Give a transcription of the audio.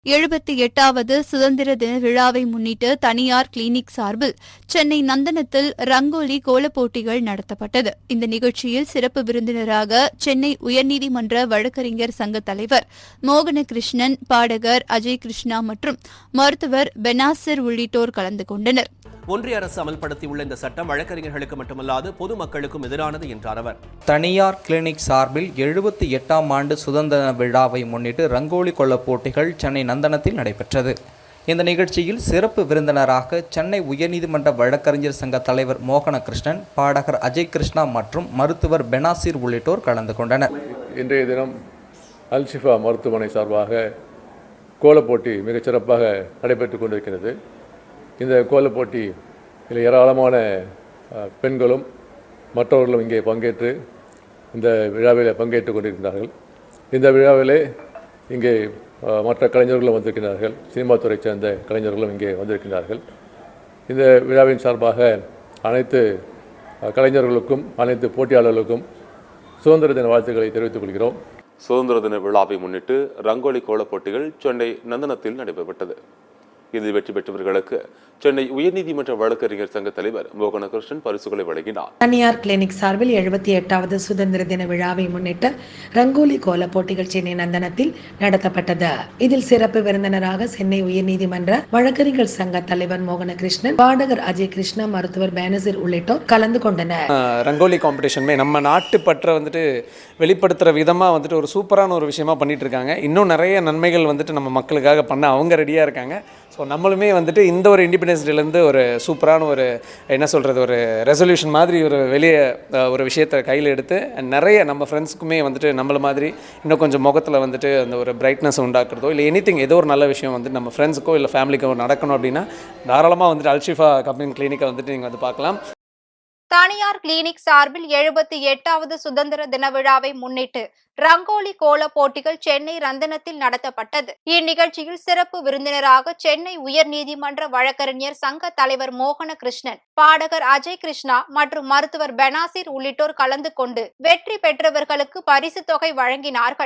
78வது சுதந்திர தின விழாவை முன்னிட்டு தனியார் கிளினிக் சார்பில் சென்னை நந்தனத்தில் ரங்கோலி கோலப் போட்டிகள் நடத்தப்பட்டது. இந்த நிகழ்ச்சியில் சிறப்பு விருந்தினராக சென்னை உயர்நீதிமன்ற வழக்கறிஞர் சங்க தலைவர் மோகனகிருஷ்ணன், பாடகர் அஜய் கிருஷ்ணா மற்றும் மருத்துவர் பெனாசிர் உள்ளிட்டோர் கலந்து கொண்டனர். ஒன்றிய அரசு அமல்படுத்தியுள்ள இந்த சட்டம் வழக்கறிஞர்களுக்கு மட்டுமல்லாது பொதுமக்களுக்கும் எதிரானது என்றார் அவர். தனியார் கிளினிக் சார்பில் 78ஆம் ஆண்டு சுதந்திர விழாவை முன்னிட்டு ரங்கோலி கோலப் போட்டிகள் சென்னை நந்தனத்தில் நடைபெற்றது. இந்த நிகழ்ச்சியில் சிறப்பு விருந்தினராக சென்னை உயர்நீதிமன்ற வழக்கறிஞர் சங்க தலைவர் மோகனகிருஷ்ணன், பாடகர் அஜய் கிருஷ்ணா மற்றும் மருத்துவர் பெனாசிர் உள்ளிட்டோர் கலந்து கொண்டனர். இன்றைய தினம் அல்ஷிஃபா மருத்துவமனை சார்பாக கோலப் போட்டி மிகச்சிறப்பாக நடைபெற்றுக் கொண்டிருக்கிறது. இந்த கோலப் போட்டியில் ஏராளமான பெண்களும் மற்றவர்களும் இங்கே பங்கேற்று இந்த விழாவில் பங்கேற்றுக் கொண்டிருக்கிறார்கள். இந்த விழாவிலே இங்கே மற்ற கலைஞர்களும் வந்திருக்கிறார்கள். சினிமா துறை சேர்ந்த கலைஞர்களும் இங்கே வந்திருக்கிறார்கள். இந்த விழாவின் சார்பாக அனைத்து கலைஞர்களுக்கும் அனைத்து போட்டியாளர்களுக்கும் சுதந்திர தின வாழ்த்துக்களை தெரிவித்துக் கொள்கிறோம். சுதந்திர தின விழாவை முன்னிட்டு ரங்கோலி கோலப் போட்டிகள் சென்னை நந்தனத்தில் நடைபெற்றது. இதில் வெற்றி பெற்றவர்களுக்கு சென்னை உயர்நீதிமன்ற வழக்கறிஞர் சங்க தலைவர் மோகனகிருஷ்ணன் பரிசுகளை வழங்கினார். தனியார் கிளினிக் சார்பில் 78வது சுதந்திர தின விழாவை முன்னிட்டு ரங்கோலி கோல போட்டிகள் சென்னை நந்தனத்தில் நடத்தப்பட்டது. இதில் சிறப்பு விருந்தினராக சென்னை உயர்நீதிமன்ற வழக்கறிஞர் சங்க தலைவர் மோகனகிருஷ்ணன், பாடகர் அஜய் கிருஷ்ணா, மருத்துவர் பேனசிர் உள்ளிட்டோர் கலந்து கொண்டனர். ரங்கோலி காம்படிஷன் நம்ம நாட்டு பற்ற வெளிப்படுத்துற விதமா ஒரு சூப்பரான ஒரு விஷயமா பண்ணிட்டு இருக்காங்க. இன்னும் நிறைய நன்மைகள் நம்ம மக்களுக்காக பண்ண அவங்க ரெடியா இருக்காங்க. ஸோ நம்மளுமே இந்த ஒரு இண்டிபெண்டன்ஸ் டேலேருந்து ஒரு சூப்பரான ஒரு ஒரு ரெசல்யூஷன் மாதிரி வெளியே ஒரு விஷயத்தை கையில் எடுத்து நிறைய நம்ம ஃப்ரெண்ட்ஸுக்குமே நம்மள மாதிரி இன்னும் கொஞ்சம் முகத்தில் அந்த ஒரு பிரைட்னஸ் உண்டாக்குறதோ இல்லை எனிதிங் ஏதோ ஒரு நல்ல விஷயம் நம்ம ஃப்ரெண்ட்ஸுக்கோ இல்லை ஃபேமிலிக்கோ நடக்கணும் அப்படின்னா தாராளமாக அல்ஷிஃபா கம்பெனி கிளினிக்கை நீங்கள் பார்க்கலாம். தனியார் கிளினிக் சார்பில் 78வது சுதந்திர தின விழாவை முன்னிட்டு ரங்கோலி கோல போட்டிகள் சென்னை நந்தனத்தில் நடத்தப்பட்டது. இந்நிகழ்ச்சியில் சிறப்பு விருந்தினராக சென்னை உயர்நீதிமன்ற வழக்கறிஞர் சங்க தலைவர் மோகனகிருஷ்ணன், பாடகர் அஜய் கிருஷ்ணா மற்றும் மருத்துவர் பெனாசிர் உள்ளிட்டோர் கலந்து கொண்டு வெற்றி பெற்றவர்களுக்கு பரிசு தொகை வழங்கினார்கள்.